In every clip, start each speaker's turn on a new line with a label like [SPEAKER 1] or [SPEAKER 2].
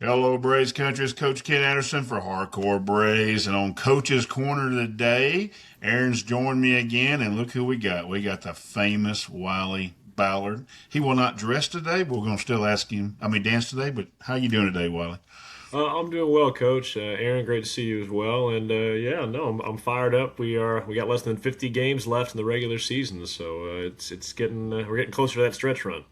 [SPEAKER 1] Hello, Braves Country. It's Coach Ken Anderson for Hardcore Braves. And on Coach's Corner today, Erin's joined me again. And look who we got. We got the famous Wiley Ballard. He will not dress today, but we're going to still ask him, dance today. But how you doing today, Wiley?
[SPEAKER 2] I'm doing well, Coach. Aaron, great to see you as well. And yeah, no, I'm fired up. We got less than 50 games left in the regular season, so it's getting we're getting closer to that stretch run.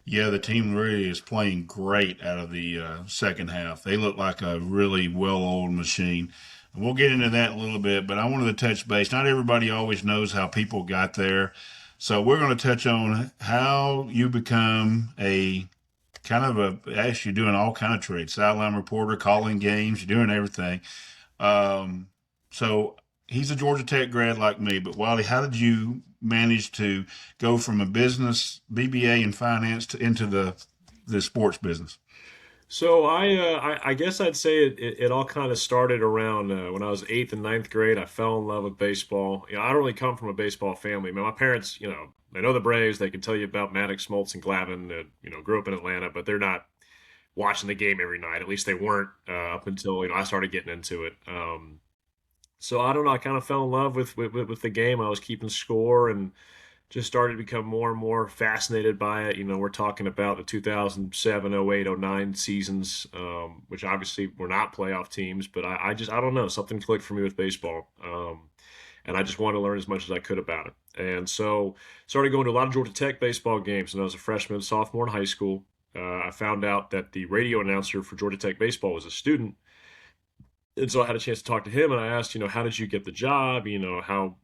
[SPEAKER 1] Yeah, the team really is playing great out of the second half. They look like a really well-oiled machine. And we'll get into that in a little bit, but I wanted to touch base. Not everybody always knows how people got there. So we're going to touch on how you become a actually you're doing all kind of trades, sideline reporter, calling games, you're doing everything. So he's a Georgia Tech grad like me, but Wiley, how did you manage to go from a business BBA in finance into the sports business?
[SPEAKER 2] So I guess I'd say it all kind of started around when I was eighth and ninth grade. I fell in love with baseball. I don't really come from a baseball family. I mean, my parents, they know the Braves. They can tell you about Maddox, Smoltz, and Glavine. That grew up in Atlanta, but they're not watching the game every night. At least they weren't up until I started getting into it. So I don't know. I kind of fell in love with the game. I was keeping score and just started to become more and more fascinated by it. We're talking about the 2007, 08, 09 seasons, which obviously were not playoff teams, but I don't know, something clicked for me with baseball. And I just wanted to learn as much as I could about it. And so started going to a lot of Georgia Tech baseball games when I was a freshman, sophomore in high school. I found out that the radio announcer for Georgia Tech baseball was a student, and so I had a chance to talk to him, and I asked, how did you get the job? How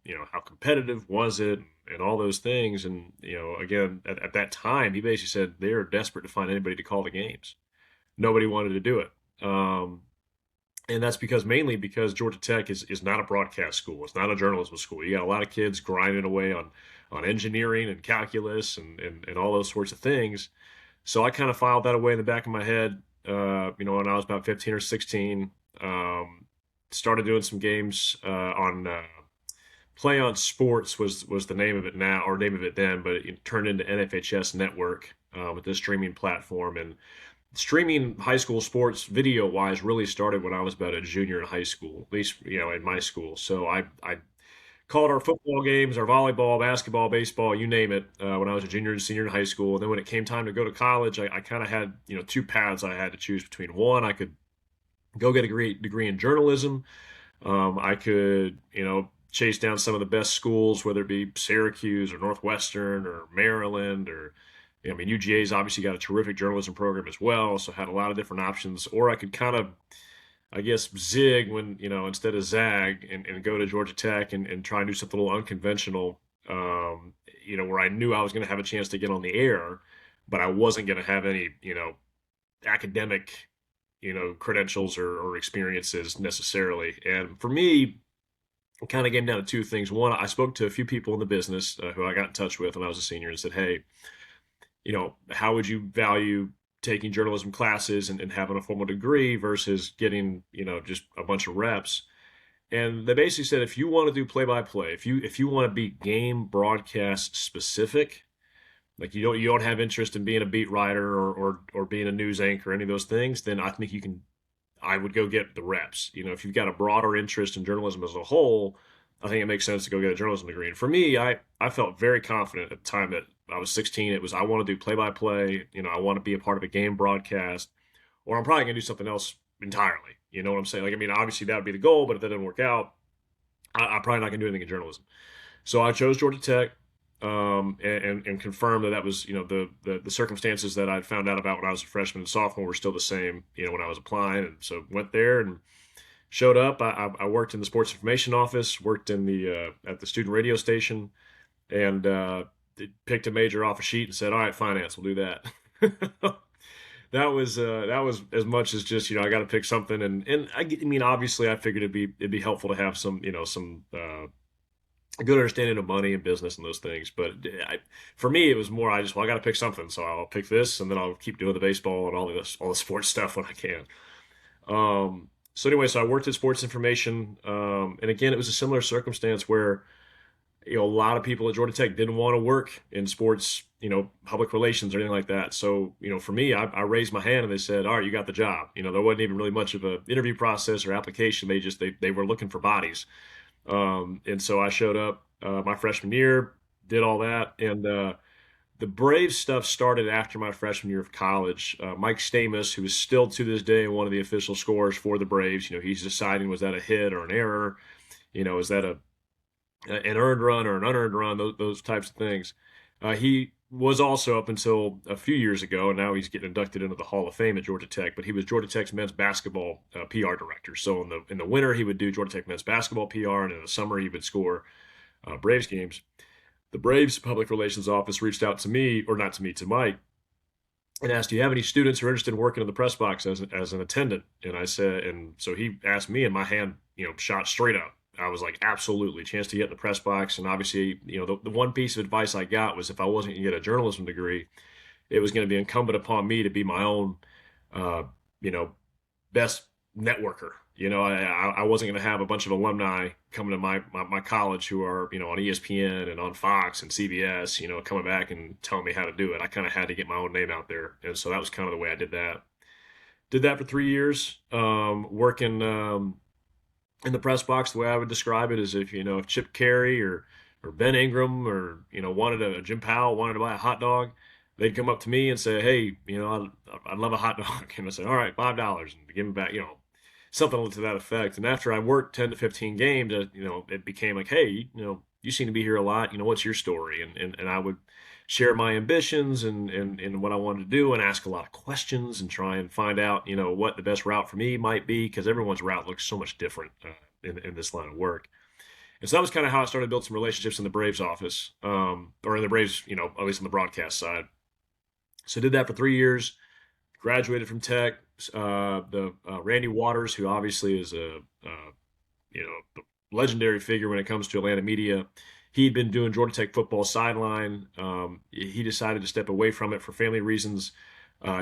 [SPEAKER 2] competitive was it, and all those things. And again, at that time, he basically said they are desperate to find anybody to call the games. Nobody wanted to do it, and that's mainly because Georgia Tech is not a broadcast school. It's not a journalism school. You got a lot of kids grinding away on engineering and calculus and all those sorts of things. So I kind of filed that away in the back of my head, when I was about 15 or 16. Started doing some games on Play on Sports was the name of it now, or name of it then, but it turned into NFHS Network with this streaming platform. And streaming high school sports video wise really started when I was about a junior in high school, at least in my school. So I called our football games, our volleyball, basketball, baseball, you name it, when I was a junior and senior in high school. And then when it came time to go to college, I kind of had two paths I had to choose between. One, I could go get a degree in journalism. I could, chase down some of the best schools, whether it be Syracuse or Northwestern or Maryland or, UGA's obviously got a terrific journalism program as well, so had a lot of different options. Or I could kind of, I guess, zig when, instead of zag and go to Georgia Tech and try and do something a little unconventional, where I knew I was going to have a chance to get on the air, but I wasn't going to have any, academic credentials or experiences necessarily. And for me, it kind of came down to two things. One, I spoke to a few people in the business who I got in touch with when I was a senior and said, hey, how would you value taking journalism classes and having a formal degree versus getting, just a bunch of reps? And they basically said, if you want to do play by play, if you want to be game broadcast specific, like you don't have interest in being a beat writer or being a news anchor or any of those things, then I think I would go get the reps. If you've got a broader interest in journalism as a whole, I think it makes sense to go get a journalism degree. And for me, I felt very confident at the time that I was 16. It was, I want to do play by play. I want to be a part of a game broadcast, or I'm probably going to do something else entirely. You know what I'm saying? Obviously that would be the goal, but if that didn't work out, I'm probably not going to do anything in journalism. So I chose Georgia Tech, and confirmed that was, the circumstances that I'd found out about when I was a freshman and sophomore were still the same, when I was applying. And so went there and showed up. I worked in the sports information office, worked in the at the student radio station, and picked a major off a sheet and said, all right, finance, we'll do that. That was as much as just, I got to pick something. And obviously I figured it'd be helpful to have some a good understanding of money and business and those things. But for me, it was more, I got to pick something. So I'll pick this, and then I'll keep doing the baseball and all the sports stuff when I can. So anyway, so I worked at sports information. And again, it was a similar circumstance where A lot of people at Georgia Tech didn't want to work in sports, public relations or anything like that. So, for me, I raised my hand and they said, all right, you got the job. There wasn't even really much of an interview process or application. They were looking for bodies. And so I showed up my freshman year, did all that. And the Braves stuff started after my freshman year of college. Mike Stamos, who is still to this day one of the official scorers for the Braves, he's deciding, was that a hit or an error? Is that an earned run or an unearned run, those types of things. He was also, up until a few years ago, and now he's getting inducted into the Hall of Fame at Georgia Tech, but he was Georgia Tech's men's basketball PR director. So in the winter, he would do Georgia Tech men's basketball PR, and in the summer, he would score Braves games. The Braves public relations office reached out to me, or not to me, to Mike, and asked, "Do you have any students who are interested in working in the press box as an attendant?" And I said, and so he asked me, and my hand, shot straight up. I was like, absolutely, chance to get in the press box. And obviously, the one piece of advice I got was if I wasn't going to get a journalism degree, it was going to be incumbent upon me to be my own, uh, you know, best networker. I wasn't going to have a bunch of alumni coming to my college who are, on ESPN and on Fox and CBS, coming back and telling me how to do it. I kind of had to get my own name out there. And so that was kind of the way I did that. Did that for 3 years, working in the press box. The way I would describe it is if Chip Carey or Ben Ingram or wanted Jim Powell wanted to buy a hot dog, they'd come up to me and say, "Hey, I'd love a hot dog," and I say, "All right, $5," and give them back, something to that effect. And after I worked 10 to 15 games, it became like, "Hey, you seem to be here a lot. What's your story?" And I would share my ambitions and what I wanted to do and ask a lot of questions and try and find out, what the best route for me might be, because everyone's route looks so much different in this line of work. And so that was kind of how I started to build some relationships in the Braves office, or in the Braves, at least on the broadcast side. So I did that for 3 years, graduated from Tech. The Randy Waters, who obviously is a legendary figure when it comes to Atlanta media, he'd been doing Georgia Tech football sideline. He decided to step away from it for family reasons,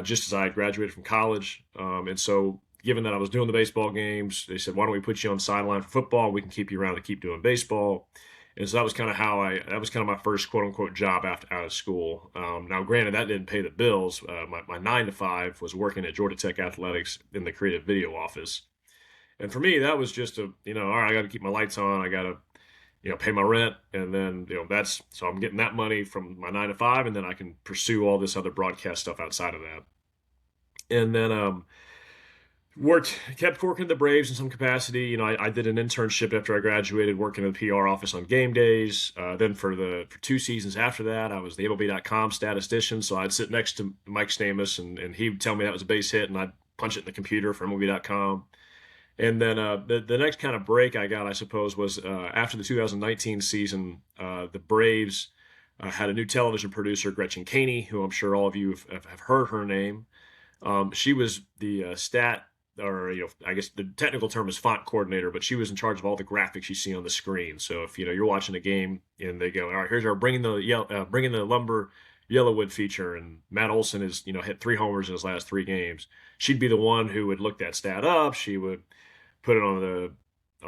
[SPEAKER 2] just as I had graduated from college. And so, given that I was doing the baseball games, they said, "Why don't we put you on sideline for football? We can keep you around to keep doing baseball." And so that was kind of that was kind of my first quote unquote job after out of school. Now, granted, that didn't pay the bills. My 9 to 5 was working at Georgia Tech Athletics in the creative video office. And for me, that was just all right, I got to keep my lights on. I got to, pay my rent. And then, so I'm getting that money from my 9 to 5, and then I can pursue all this other broadcast stuff outside of that. And then, kept working at the Braves in some capacity. I did an internship after I graduated, working in the PR office on game days. Then for 2 seasons after that, I was the MLB.com statistician. So I'd sit next to Mike Stamos, and he would tell me that was a base hit, and I'd punch it in the computer for MLB.com. And then the next kind of break I got, I suppose, was after the 2019 season. The Braves had a new television producer, Gretchen Caney, who I'm sure all of you have heard her name. She was the stat, or I guess the technical term is font coordinator, but she was in charge of all the graphics you see on the screen. So if you're watching a game and they go, "All right, here's our bringing the lumber Yellowwood feature," and Matt Olson has hit 3 homers in his last 3 games, she'd be the one who would look that stat up. She would put it on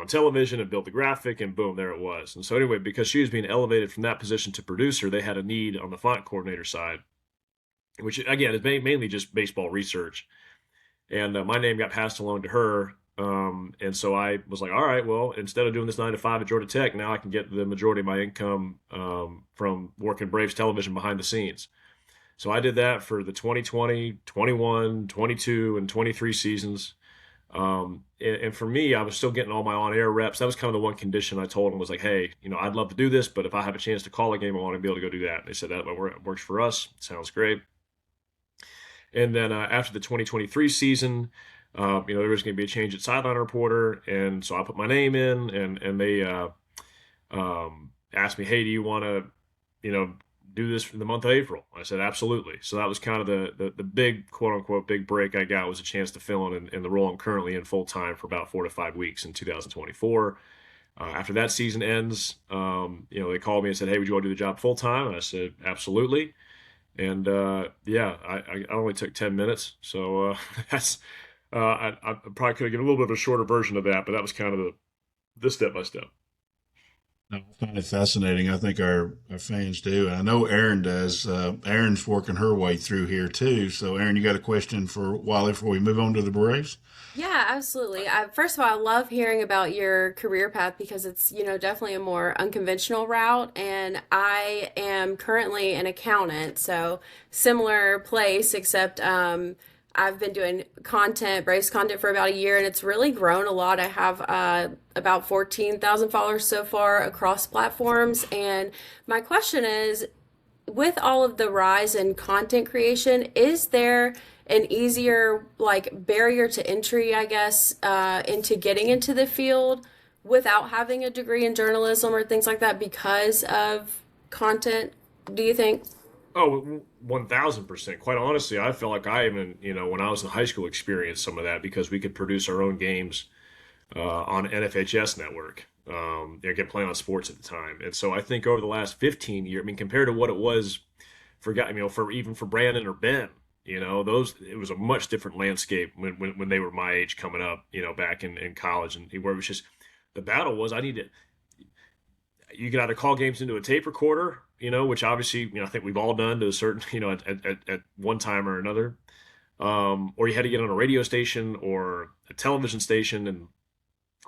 [SPEAKER 2] television and build the graphic, and boom, there it was. And so anyway, because she was being elevated from that position to producer, they had a need on the font coordinator side, which again is mainly just baseball research. And my name got passed along to her. And so I was like, all right, well, instead of doing this 9 to 5 at Georgia Tech, now I can get the majority of my income from working Braves television behind the scenes. So I did that for the 2020, 21, 22, and 23 seasons. And for me, I was still getting all my on-air reps. That was kind of the one condition I told them, was like, "Hey, I'd love to do this, but if I have a chance to call a game, I want to be able to go do that." And they said that works for us. Sounds great. And then after the 2023 season, there was going to be a change at sideline reporter, and so I put my name in, and they asked me, "Hey, do you want to, do this for the month of April?" I said, "Absolutely." So that was kind of the big quote unquote big break I got, was a chance to fill in the role I'm currently in full time for about 4 to 5 weeks in 2024. After that season ends, they called me and said, "Hey, would you want to do the job full time?" And I said, "Absolutely." And I only took 10 minutes, so that's I probably could have given a little bit of a shorter version of that, but that was kind of the step by step.
[SPEAKER 1] I find it fascinating. I think our fans do. And I know Erin does. Erin's working her way through here too. So, Erin, you got a question for Wiley before we move on to the Braves?
[SPEAKER 3] Yeah, absolutely. First of all, I love hearing about your career path because it's, definitely a more unconventional route. And I am currently an accountant, so similar place, except I've been doing content, Braves content for about a year, and it's really grown a lot. I have about 14,000 followers so far across platforms. And my question is, with all of the rise in content creation, is there an easier like barrier to entry, I guess, into getting into the field without having a degree in journalism or things like that because of content? Do you think?
[SPEAKER 2] Oh, 1000%. Quite honestly, I felt like I even, when I was in high school, experienced some of that because we could produce our own games on NFHS network. Again, playing on sports at the time. And so I think over the last 15 years, I mean, compared to what it was for even for Brandon or Ben, it was a much different landscape when they were my age coming up, back in college, and where it was just the battle was you could either call games into a tape recorder, which obviously, I think we've all done to a certain, at one time or another, or you had to get on a radio station or a television station. And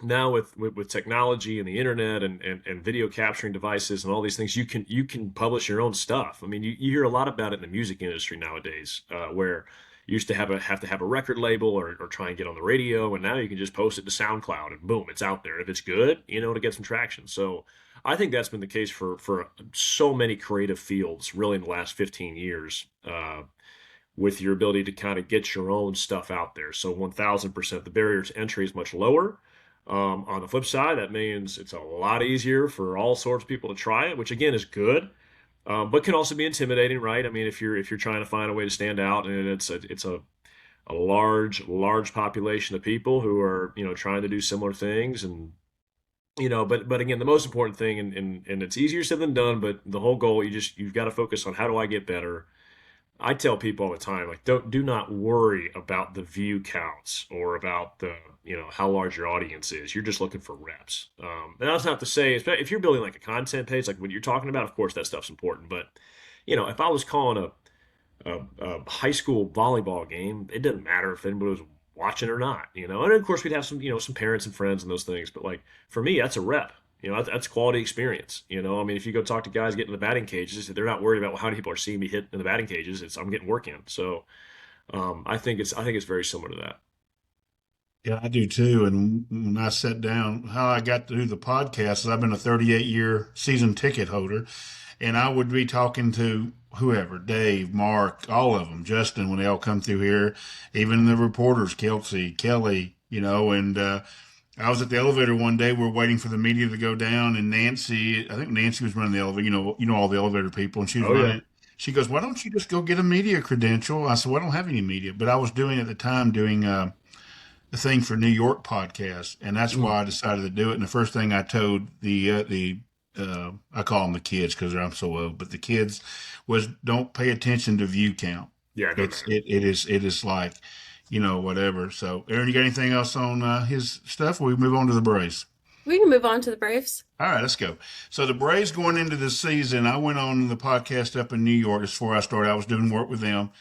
[SPEAKER 2] now with technology and the internet and video capturing devices and all these things, you can publish your own stuff. I mean, you hear a lot about it in the music industry nowadays, where you used to have to have a record label or try and get on the radio, and now you can just post it to SoundCloud and boom, it's out there. If it's good, to get some traction. So I think that's been the case for so many creative fields really in the last 15 years, with your ability to kind of get your own stuff out there. So 1000%, the barrier to entry is much lower. On the flip side, that means it's a lot easier for all sorts of people to try it, which again is good, but can also be intimidating, right? I mean, if you're trying to find a way to stand out, and it's a large population of people who are trying to do similar things, and but again, the most important thing, and it's easier said than done, but the whole goal, you've got to focus on how do I get better. I tell people all the time, like, do not worry about the view counts or about the how large your audience is. You're just looking for reps. And that's not to say if you're building like a content page, like what you're talking about, of course that stuff's important. But if I was calling a high school volleyball game, it doesn't matter if anybody was watching or not. And of course we'd have some parents and friends and those things. But like for me, that's a rep. That's quality experience. I mean, if you go talk to guys getting in the batting cages, they're not worried about how many people are seeing me hit in the batting cages. I'm getting work in. So I think it's very similar to that.
[SPEAKER 1] Yeah, I do too. And when I sat down, how I got to do the podcast is I've been a 38-year season ticket holder, and I would be talking to whoever, Dave, Mark, all of them, Justin, when they all come through here, even the reporters, Kelsey, Kelly, and I was at the elevator one day. We're waiting for the media to go down, and I think Nancy was running the elevator. You know all the elevator people, and she was
[SPEAKER 2] Oh yeah.
[SPEAKER 1] running. She goes, "Why don't you just go get a media credential?" I said, "Well, I don't have any media," but I was doing at the time doing the thing for New York podcast, and that's
[SPEAKER 2] Mm.
[SPEAKER 1] why I decided to do it. And the first thing I told the I call them the kids because I'm so old, but the kids was don't pay attention to view count.
[SPEAKER 2] Yeah, it doesn't
[SPEAKER 1] It's
[SPEAKER 2] matter.
[SPEAKER 1] it is like whatever. So, Aaron, you got anything else on his stuff? We move on to the Braves.
[SPEAKER 3] We can move on to the Braves.
[SPEAKER 1] All right, let's go. So the Braves going into the season, I went on the podcast up in New York just before I started. I was doing work with them.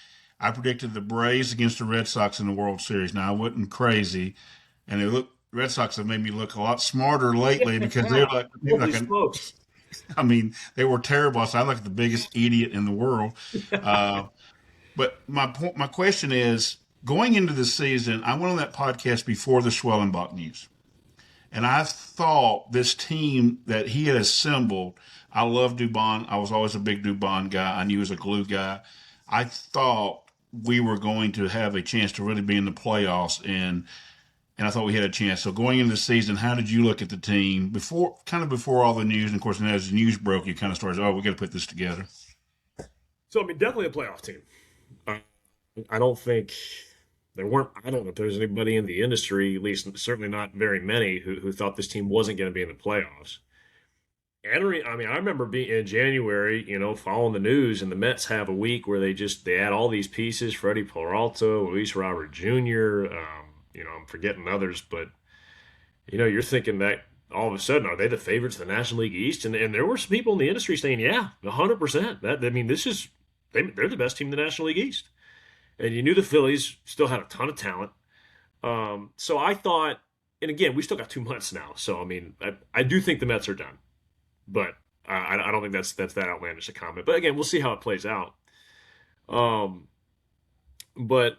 [SPEAKER 1] I predicted the Braves against the Red Sox in the World Series. Now I wasn't crazy, and Red Sox have made me look a lot smarter lately because they're
[SPEAKER 2] Holy
[SPEAKER 1] like
[SPEAKER 2] smokes.
[SPEAKER 1] I mean, they were terrible. I sound like the biggest idiot in the world. Uh, but my question is, going into the season, I went on that podcast before the Schwellenbach news. And I thought this team that he had assembled, I love Dubon. I was always a big Dubon guy. I knew he was a glue guy. I thought we were going to have a chance to really be in the playoffs, and I thought we had a chance. So going into the season, how did you look at the team before all the news? And of course, and as the news broke, you kind of started, oh, we got to put this together.
[SPEAKER 2] So I mean, definitely a playoff team. Uh, I don't think I don't know if there's anybody in the industry, at least certainly not very many, who thought this team wasn't going to be in the playoffs. Entering, I mean, I remember being in January, following the news, and the Mets have a week where they add all these pieces: Freddie Peralta, Luis Robert Jr. I'm forgetting others, but you're thinking that all of a sudden, are they the favorites of the National League East? And there were some people in the industry saying, yeah, 100%. That I mean, this is they're the best team in the National League East. And you knew the Phillies still had a ton of talent. So I thought, and again, we still got 2 months now. So I mean, I do think the Mets are done, but I don't think that's that outlandish a comment. But again, we'll see how it plays out. Um, but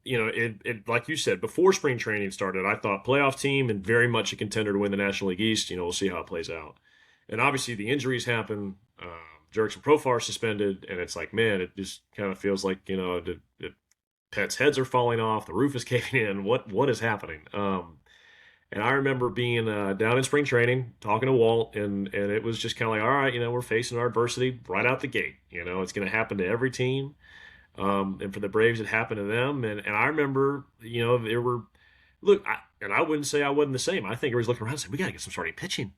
[SPEAKER 2] it like you said before spring training started, I thought playoff team and very much a contender to win the National League East. We'll see how it plays out. And obviously the injuries happen. Jurickson Profar suspended, and it's like, man, it just kind of feels like the pets' heads are falling off, the roof is caving in. What is happening? And I remember being down in spring training, talking to Walt, and it was just kind of like, all right, we're facing our adversity right out the gate. It's going to happen to every team. And for the Braves, it happened to them. And I remember, there were, look, I wouldn't say I wasn't the same. I think everybody's looking around and saying, we got to get some starting pitching.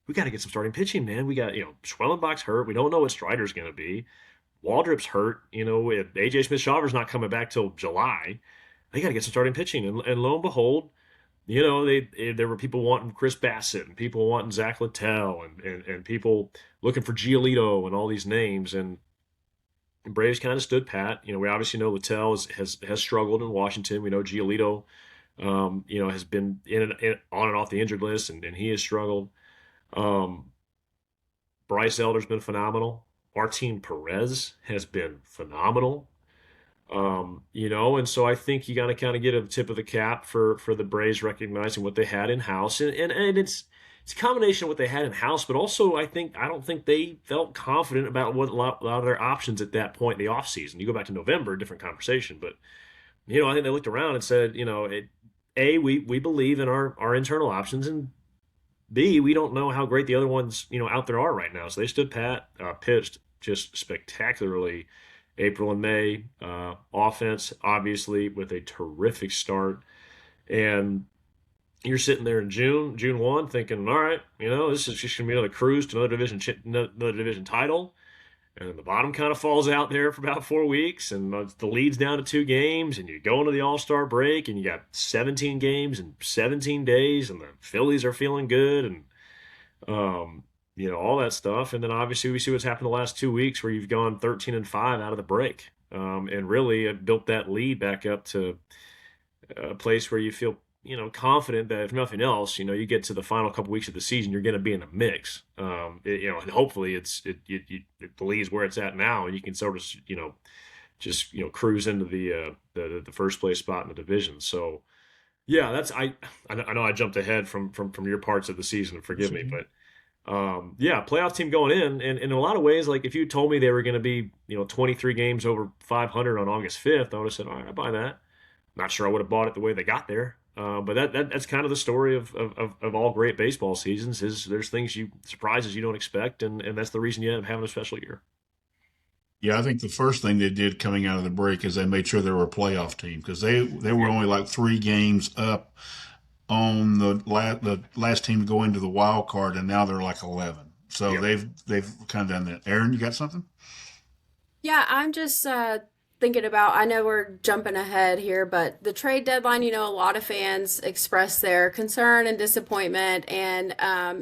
[SPEAKER 2] We got to get some starting pitching, man. We got, Schwellenbach's hurt. We don't know what Strider's going to be. Waldrop's hurt. If AJ Smith-Shawver's not coming back till July, they got to get some starting pitching. And lo and behold, there were people wanting Chris Bassett and people wanting Zach Littell and people looking for Giolito and all these names. And Braves kind of stood pat. We obviously know Littell has struggled in Washington. We know Giolito, has been on and off the injured list, and he has struggled. Bryce Elder's been phenomenal. Martin Perez has been phenomenal. And so I think you got to kind of get a tip of the cap for the Braves recognizing what they had in house, and it's a combination of what they had in house, but also I don't think they felt confident about what a lot of their options at that point in the offseason. You go back to November, different conversation, but I think they looked around and said, we believe in our internal options, and B, we don't know how great the other ones out there are right now. So they stood pat, pitched just spectacularly. April and May, offense obviously with a terrific start, and you're sitting there in June 1, thinking, all right, this is just gonna be another cruise to another division title, and then the bottom kind of falls out there for about 4 weeks, and the lead's down to 2 games, and you go into the All-Star break, and you got 17 games in 17 days, and the Phillies are feeling good, and all that stuff. And then obviously we see what's happened the last 2 weeks where you've gone 13-5 out of the break, and really built that lead back up to a place where you feel, confident that if nothing else, you get to the final couple weeks of the season, you're going to be in the mix. And hopefully the lead's where it's at now, and you can sort of, just, cruise into the first place spot in the division. So yeah, I know I jumped ahead from your parts of the season, forgive me, but playoff team going in, and in a lot of ways, like if you told me they were going to be, 23 games over 500 on August 5th, I would have said, all right, I buy that. Not sure I would have bought it the way they got there. But that's kind of the story of all great baseball seasons, is there's surprises you don't expect, and that's the reason you end up having a special year.
[SPEAKER 1] Yeah, I think the first thing they did coming out of the break is they made sure they were a playoff team, because they were only like 3 games up on the last team to go into the wild card, and now they're like 11. So yeah, they've kind of done that. Erin, you got something?
[SPEAKER 3] Yeah, I'm just thinking about, I know we're jumping ahead here, but the trade deadline, a lot of fans expressed their concern and disappointment. And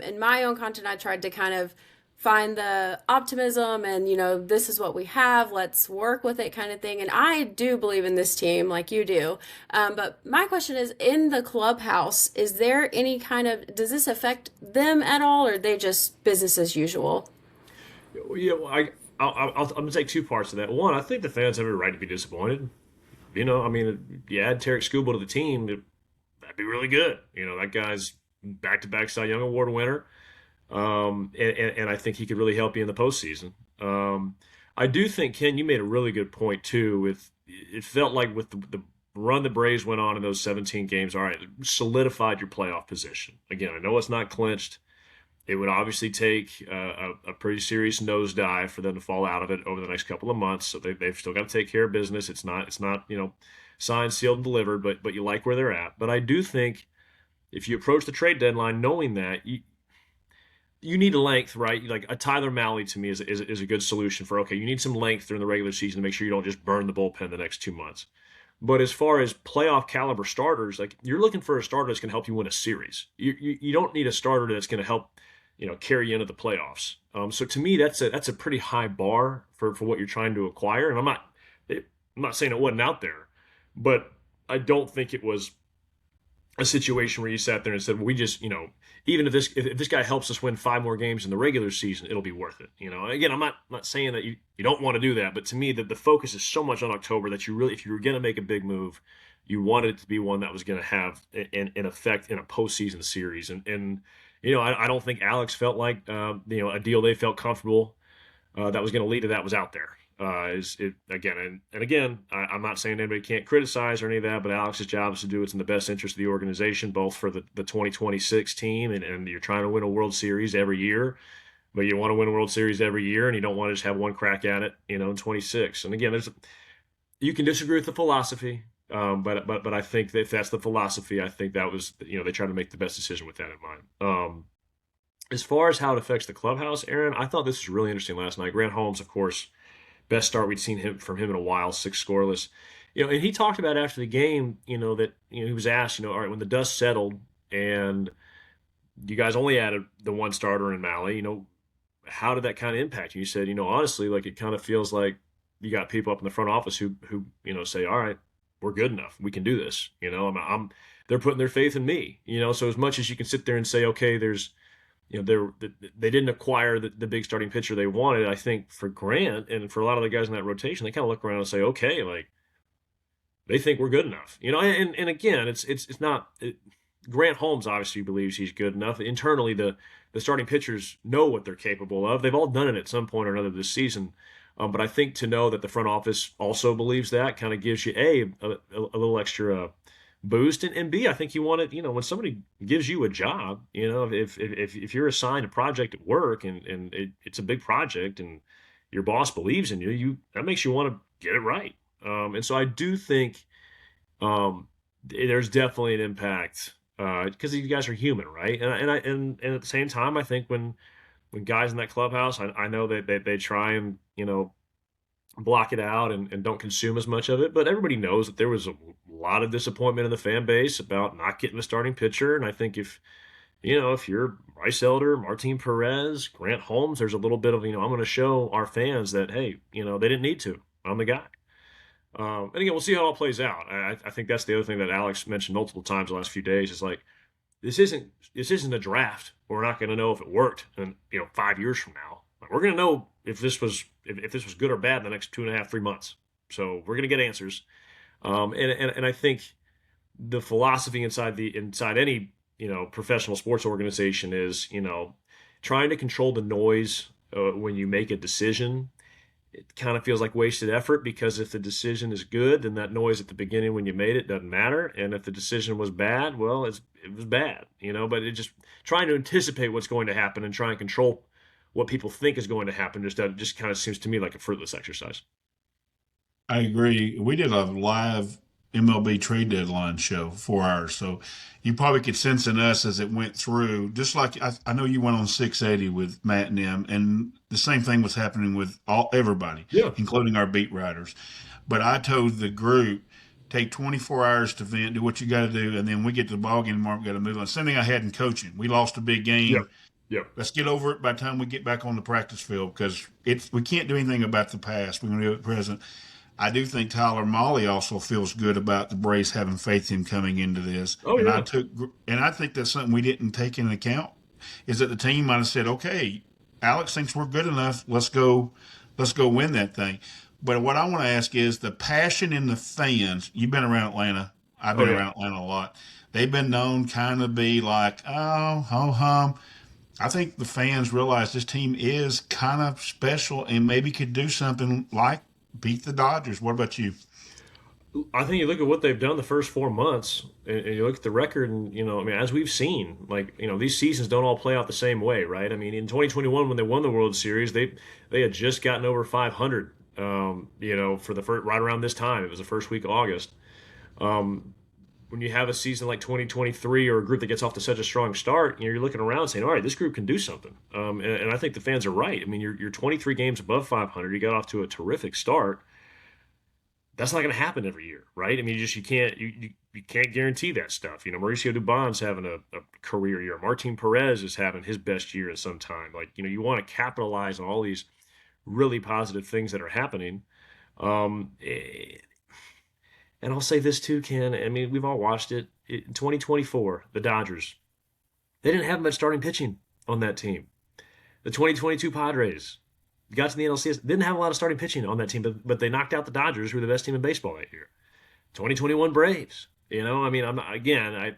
[SPEAKER 3] in my own content, I tried to kind of find the optimism and, this is what we have, let's work with it kind of thing. And I do believe in this team like you do. But my question is, in the clubhouse, is there any does this affect them at all, or are they just business as usual?
[SPEAKER 2] Yeah, well, I'm going to take 2 parts of that. One, I think the fans have a right to be disappointed. I mean, you add Tarek Skubal to the team, that'd be really good. That guy's back-to-back Cy Young Award winner. And I think he could really help you in the postseason. I do think, Ken, you made a really good point too. It felt like with the run the Braves went on in those 17 games, all right, solidified your playoff position. Again, I know it's not clinched. It would obviously take a pretty serious nosedive for them to fall out of it over the next couple of months. So they've still got to take care of business. It's not signed, sealed, and delivered. But you like where they're at. But I do think if you approach the trade deadline knowing that you need a length, right? Like a Tyler Mahle to me is a good solution for, okay, you need some length during the regular season to make sure you don't just burn the bullpen the next 2 months. But as far as playoff caliber starters, like you're looking for a starter that's going to help you win a series. You don't need a starter that's going to help, carry you into the playoffs. So to me, that's a pretty high bar for what you're trying to acquire. And I'm not saying it wasn't out there, but I don't think it was a situation where you sat there and said, well, we just, even if this guy helps us win 5 more games in the regular season, it'll be worth it. Again, I'm not saying that you don't want to do that, but to me, the focus is so much on October that you really, if you were going to make a big move, you wanted it to be one that was going to have an effect in a postseason series. And I don't think Alex felt like a deal they felt comfortable that was going to lead to that was out there. Is it again and again? I'm not saying anybody can't criticize or any of that, but Alex's job is to do what's in the best interest of the organization, both for the 2026 team and you're trying to win a World Series every year, but you want to win a World Series every year and you don't want to just have one crack at it, in 26. And again, you can disagree with the philosophy, but I think that if that's the philosophy, I think that was they tried to make the best decision with that in mind. As far as how it affects the clubhouse, Aaron, I thought this was really interesting last night. Grant Holmes, of course. Best start we'd seen from him in a while, 6 scoreless. And he talked about after the game, that he was asked, all right, when the dust settled and you guys only added the one starter in Malley, how did that kind of impact you? You said, honestly, like it kind of feels like you got people up in the front office who say, all right, we're good enough, we can do this. They're putting their faith in me. So as much as you can sit there and say, okay, there's they didn't acquire the big starting pitcher they wanted. I think for Grant and for a lot of the guys in that rotation, they kind of look around and say, okay, like they think we're good enough, and again, it's not Grant Holmes obviously believes he's good enough. Internally, the starting pitchers know what they're capable of. They've all done it at some point or another this season. But I think to know that the front office also believes that kind of gives you a little extra boost, and B, I think you want it. When somebody gives you a job, if you're assigned a project at work and it's a big project and your boss believes in you, that makes you want to get it right. And so I do think there's definitely an impact because you guys are human, right? And at the same time, I think when guys in that clubhouse, I know that they try and block it out and don't consume as much of it. But everybody knows that there was a lot of disappointment in the fan base about not getting the starting pitcher. And I think if you're Bryce Elder, Martin Perez, Grant Holmes, there's a little bit of, I'm going to show our fans that, hey, they didn't need to. I'm the guy. And again, we'll see how it all plays out. I think that's the other thing that Alex mentioned multiple times the last few days is like, this isn't a draft. We're not going to know if it worked in 5 years from now. We're going to know if this was good or bad in the next 2.5, 3 months. So we're going to get answers. And I think the philosophy inside any professional sports organization is trying to control the noise when you make a decision. It kind of feels like wasted effort because if the decision is good, then that noise at the beginning when you made it doesn't matter. And if the decision was bad, well, it was bad, but it just trying to anticipate what's going to happen and try and control what people think is going to happen just kind of seems to me like a fruitless exercise.
[SPEAKER 1] I agree. We did a live MLB trade deadline show, 4 hours. So you probably could sense in us as it went through, just like I know you went on 680 with Matt and them, and the same thing was happening with everybody,
[SPEAKER 2] Yeah.
[SPEAKER 1] including our beat writers. But I told the group, take 24 hours to vent, do what you got to do, and then we get to the ball game tomorrow, we got to move on. Same thing I had in coaching. We lost a big game.
[SPEAKER 2] Yep. Yep.
[SPEAKER 1] Let's get over it by the time we get back on the practice field because we can't do anything about the past. We're going to do it present. I do think Tyler Molly also feels good about the Braves having faith in him coming into this.
[SPEAKER 2] Oh,
[SPEAKER 1] and
[SPEAKER 2] yeah.
[SPEAKER 1] I think that's something we didn't take into account is that the team might have said, okay, Alex thinks we're good enough. Let's go win that thing. But what I want to ask is the passion in the fans. You've been around Atlanta. I've been around Atlanta a lot. They've been known kind of be like, oh, ho-hum. I think the fans realize this team is kind of special and maybe could do something like beat the Dodgers. What about you?
[SPEAKER 2] I think you look at what they've done the first 4 months, and you look at the record, and as we've seen, these seasons don't all play out the same way, right? I mean, in 2021 when they won the World Series, they had just gotten over 500, for the first, right around this time. It was the first week of August. When you have a season like 2023 or a group that gets off to such a strong start, you're looking around saying, all right, this group can do something. And I think the fans are right. I mean, you're 23 games above 500. You got off to a terrific start. That's not going to happen every year, right? I mean, you can't guarantee that stuff. Mauricio Dubon's having a career year. Martin Perez is having his best year at some time. Like, you want to capitalize on all these really positive things that are happening. Um, eh, and I'll say this too, Ken. I mean, we've all watched it. In 2024, the Dodgers, they didn't have much starting pitching on that team. The 2022 Padres got to the NLCS, didn't have a lot of starting pitching on that team, but they knocked out the Dodgers, who were the best team in baseball that year. 2021 Braves. I mean, I'm not, again,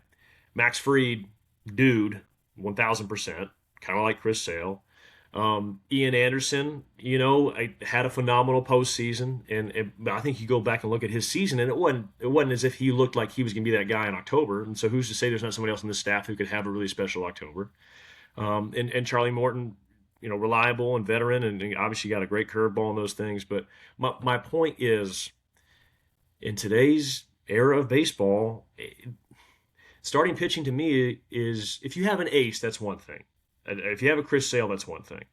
[SPEAKER 2] Max Fried, dude, 1,000%, kind of like Chris Sale. Ian Anderson, I had a phenomenal postseason, and I think you go back and look at his season, and it wasn't as if he looked like he was going to be that guy in October. And so, who's to say there's not somebody else on the staff who could have a really special October? And Charlie Morton, reliable and veteran, and obviously got a great curveball and those things. But my point is, in today's era of baseball, starting pitching to me is, if you have an ace, that's one thing. If you have a Chris Sale, that's one thing.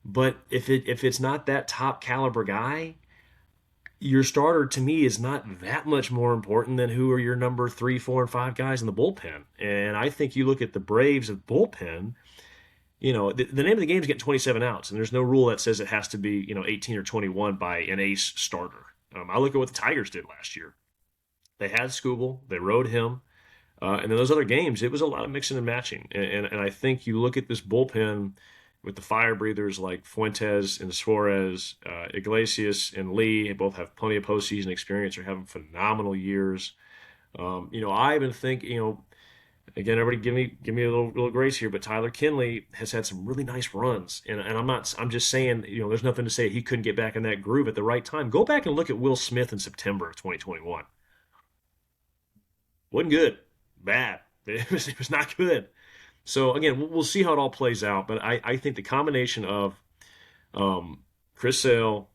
[SPEAKER 2] But if it's not that top caliber guy, your starter to me is not that much more important than who are your number 3, 4, and 5 guys in the bullpen. And I think you look at the Braves of bullpen. The name of the game is getting 27 outs, and there's no rule that says it has to be 18 or 21 by an ace starter. I look at what the Tigers did last year. They had Skubal, they rode him. And then those other games, it was a lot of mixing and matching. And I think you look at this bullpen with the fire breathers like Fuentes and Suarez, Iglesias and Lee. They both have plenty of postseason experience, are having phenomenal years. I even think, again, everybody give me a little grace here, but Tyler Kinley has had some really nice runs. And I'm just saying, there's nothing to say he couldn't get back in that groove at the right time. Go back and look at Will Smith in September of 2021. Wasn't good. Bad. It was not good. So again, we'll see how it all plays out. But I think the combination of Chris Sale,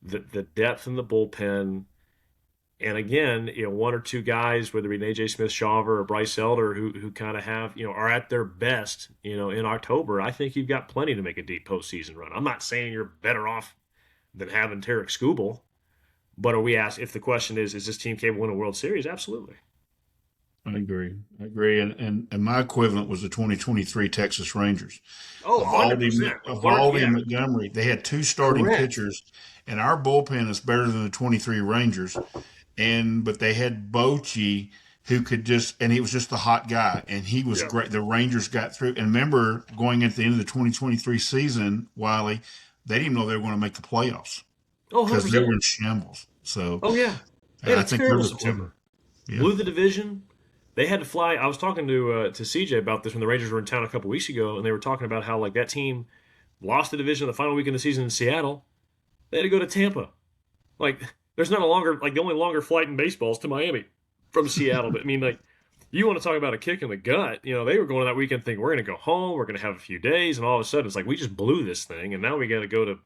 [SPEAKER 2] the depth in the bullpen, and again, one or two guys, whether it be AJ Smith-Shawver or Bryce Elder, who kind of have, are at their best, in October. I think you've got plenty to make a deep postseason run. I'm not saying you're better off than having Tarek Skubal, but are we asked, if the question is this team capable of winning a World Series? Absolutely.
[SPEAKER 1] I agree. And my equivalent was the 2023 Texas Rangers.
[SPEAKER 2] Oh, 100%.
[SPEAKER 1] Evaldi and Montgomery. They had 2 starting pitchers, and our bullpen is better than the 23 Rangers. But they had Bochy, who could and he was just the hot guy, and he was great. The Rangers got through. And remember, going at the end of the 2023 season, Wiley, they didn't even know they were going to make the playoffs.
[SPEAKER 2] Oh, 100%.
[SPEAKER 1] Because they were in shambles. So,
[SPEAKER 2] yeah. They had a terrible September.
[SPEAKER 1] Yeah.
[SPEAKER 2] Blew the division. They had to fly. I was talking to CJ about this when the Rangers were in town a couple weeks ago, and they were talking about how that team lost the division the final week of the season in Seattle. They had to go to Tampa. There's not a longer the only longer flight in baseball is to Miami from Seattle. But I mean, you want to talk about a kick in the gut? They were going that weekend thinking we're going to go home, we're going to have a few days, and all of a sudden it's we just blew this thing, and now we got to go to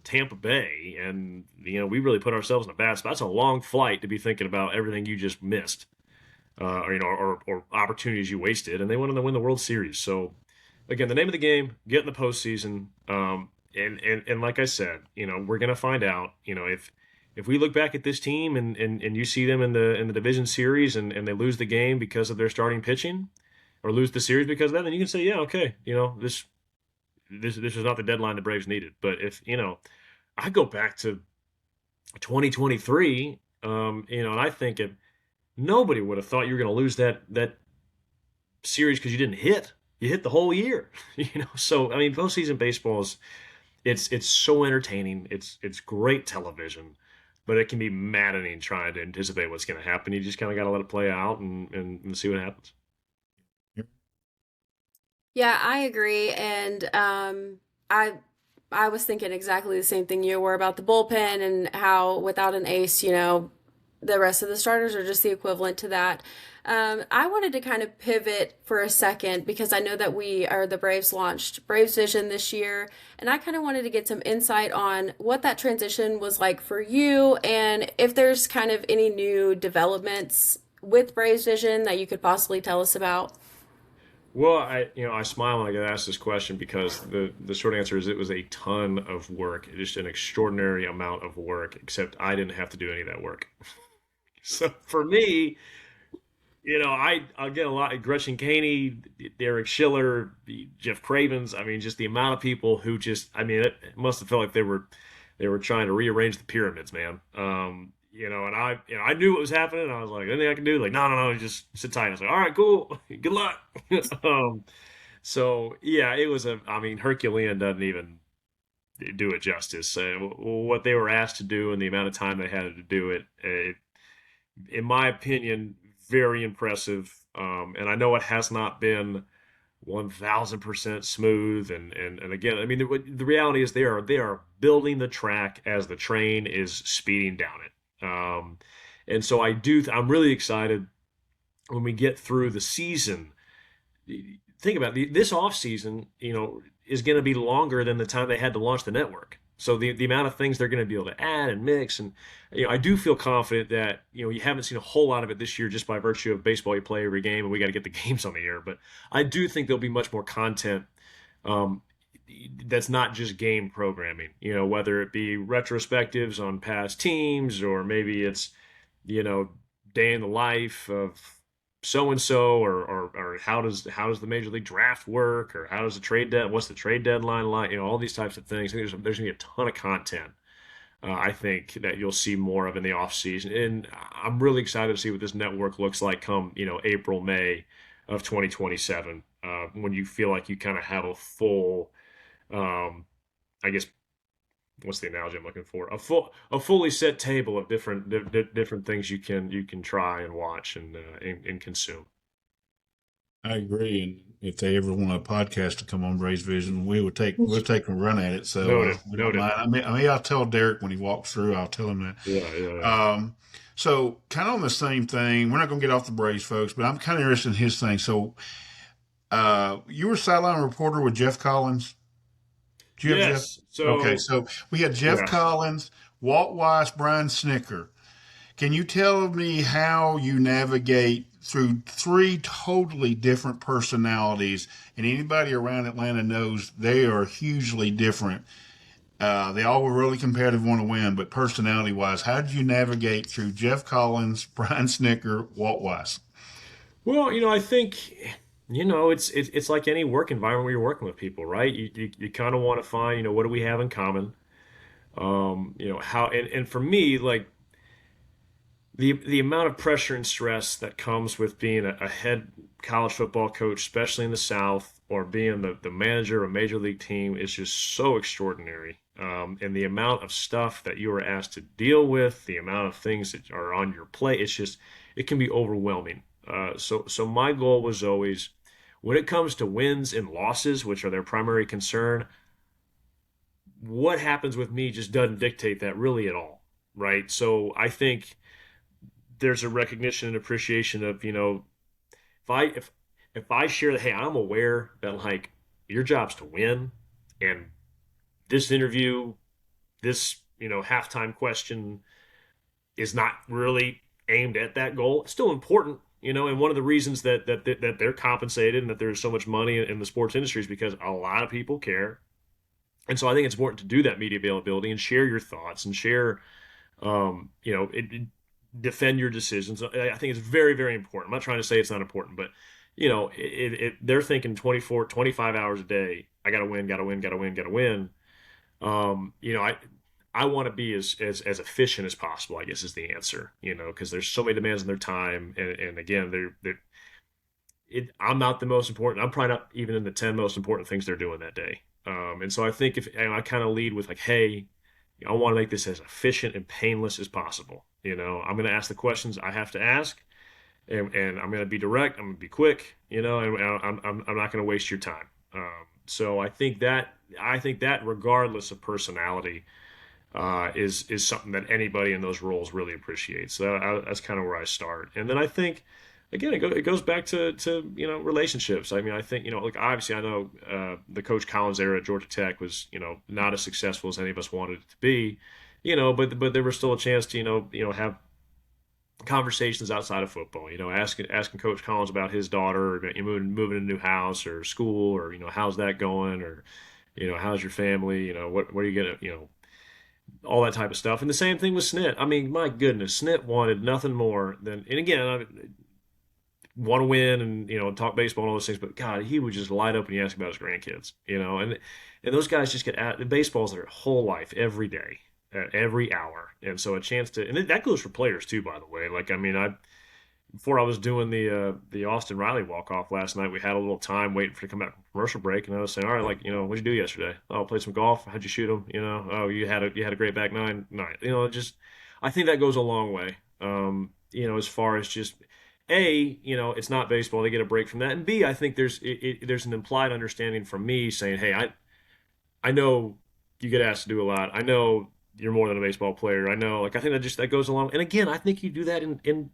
[SPEAKER 2] Tampa Bay, and we really put ourselves in a bad spot. That's a long flight to be thinking about everything you just missed. Or opportunities you wasted, and they wanted to win the World Series. So, again, the name of the game: get in the postseason. And like I said, we're gonna find out. If we look back at this team and you see them in the division series and they lose the game because of their starting pitching, or lose the series because of that, then you can say, yeah, okay, this is not the deadline the Braves needed. But if I go back to 2023, and I think nobody would have thought you were going to lose that series because you didn't hit. You hit the whole year, So I mean, postseason baseball it's so entertaining. It's great television, but it can be maddening trying to anticipate what's going to happen. You just kind of got to let it play out and see what happens.
[SPEAKER 3] Yeah, I agree, and I was thinking exactly the same thing you were about the bullpen and how without an ace, the rest of the starters are just the equivalent to that. I wanted to kind of pivot for a second because I know that the Braves launched Braves Vision this year, and I kind of wanted to get some insight on what that transition was like for you, and if there's kind of any new developments with Braves Vision that you could possibly tell us about.
[SPEAKER 2] Well, I smile when I get asked this question because the short answer is it was a ton of work, just an extraordinary amount of work, except I didn't have to do any of that work. So for me, I get a lot. Gretchen Caney, Derek Schiller, Jeff Cravens. I mean, just the amount of people who just. I mean, it must have felt like they were trying to rearrange the pyramids, man. And I knew what was happening. I was like, anything I can do? Like, no, no, no, just sit tight. I was like, all right, cool, good luck. So yeah, it was a. I mean, Herculean doesn't even do it justice. What they were asked to do and the amount of time they had to do it, in my opinion, very impressive. And I know it has not been 1,000% smooth. And again, I mean, the reality is they are building the track as the train is speeding down it. And so I'm really excited when we get through the season. Think about this off season, is going to be longer than the time they had to launch the network. So the amount of things they're going to be able to add and mix, and I do feel confident that you haven't seen a whole lot of it this year just by virtue of baseball. You play every game, and we got to get the games on the air. But I do think there'll be much more content um, that's not just game programming. Whether it be retrospectives on past teams, or maybe it's you know day in the life of so and so, or how does the major league draft work, or how does the what's the trade deadline like, all these types of things. I think there's gonna be a ton of content. I think that you'll see more of in the off season, and I'm really excited to see what this network looks like come April, May of 2027, when you feel like you kind of have a full, um, I guess, what's the analogy I'm looking for? A fully set table of different things you can try and watch and consume.
[SPEAKER 1] I agree, and if they ever want a podcast to come on Braves Vision, we'll take a run at it. So
[SPEAKER 2] Noted,
[SPEAKER 1] we don't
[SPEAKER 2] noted.
[SPEAKER 1] mind. I mean, I'll tell Derek when he walks through. I'll tell him
[SPEAKER 2] Yeah, yeah,
[SPEAKER 1] that.
[SPEAKER 2] yeah.
[SPEAKER 1] So kind of on the same thing. We're not going to get off the Braves, folks, but I'm kind of interested in his thing. So you were sideline reporter with Jeff Collins. Do you have Jeff?
[SPEAKER 2] Yes.
[SPEAKER 1] Okay,
[SPEAKER 2] So
[SPEAKER 1] so we had Jeff
[SPEAKER 2] yeah.
[SPEAKER 1] Collins, Walt Weiss, Brian Snicker. Can you tell me how you navigate through three totally different personalities? And anybody around Atlanta knows they are hugely different. They all were really competitive, want to win, but personality wise, how did you navigate through Jeff Collins, Brian Snicker, Walt Weiss?
[SPEAKER 2] Well, I think it's like any work environment where you're working with people, right? You kind of want to find what do we have in common. How and for me, like the amount of pressure and stress that comes with being a head college football coach, especially in the South, or being the manager of a major league team, is just so extraordinary. And the amount of stuff that you are asked to deal with, the amount of things that are on your plate, it can be overwhelming. So my goal was always, when it comes to wins and losses, which are their primary concern, what happens with me just doesn't dictate that really at all, right? So I think there's a recognition and appreciation of if I share that, hey, I'm aware that like your job's to win, and this interview, this halftime question is not really aimed at that goal. It's still important, and one of the reasons that they're compensated and that there's so much money in the sports industry is because a lot of people care. And so I think it's important to do that media availability and share your thoughts and share, defend your decisions. I think it's very, very important. I'm not trying to say it's not important, but they're thinking 24, 25 hours a day. I got to win, got to win, got to win, got to win. I want to be as efficient as possible, I guess, is the answer, because there's so many demands on their time. And again, I'm not the most important. I'm probably not even in the 10 most important things they're doing that day. And so I think if I kind of lead with like, hey, I want to make this as efficient and painless as possible. I'm going to ask the questions I have to ask, and I'm going to be direct. I'm going to be quick, and I'm not going to waste your time. So I think that regardless of personality, is something that anybody in those roles really appreciates. So that's kind of where I start, and then I think again it goes back to relationships. I mean, I think like obviously I know the Coach Collins era at Georgia Tech was not as successful as any of us wanted it to be, but there was still a chance to have conversations outside of football. Asking Coach Collins about his daughter, or moving to a new house or school, or how's that going, or how's your family, what are you gonna, all that type of stuff. And the same thing with Snit. I mean, my goodness, Snit wanted nothing more than, and again, I want to win and talk baseball and all those things. But God, he would just light up when you ask about his grandkids. And those guys just get at baseball's their whole life, every day, every hour. And so a chance to, and that goes for players too, by the way. Like, I mean, before I was doing the Austin Riley walk off last night, we had a little time waiting for it to come back from commercial break, and I was saying, all right, like, what'd you do yesterday? Oh, played some golf. How'd you shoot them? Oh, you had a great back nine night. Just I think that goes a long way. As far as just A, it's not baseball. They get a break from that, and B, I think there's an implied understanding from me saying, hey, I know you get asked to do a lot. I know you're more than a baseball player. I know, like, I think that goes along. And again, I think you do that in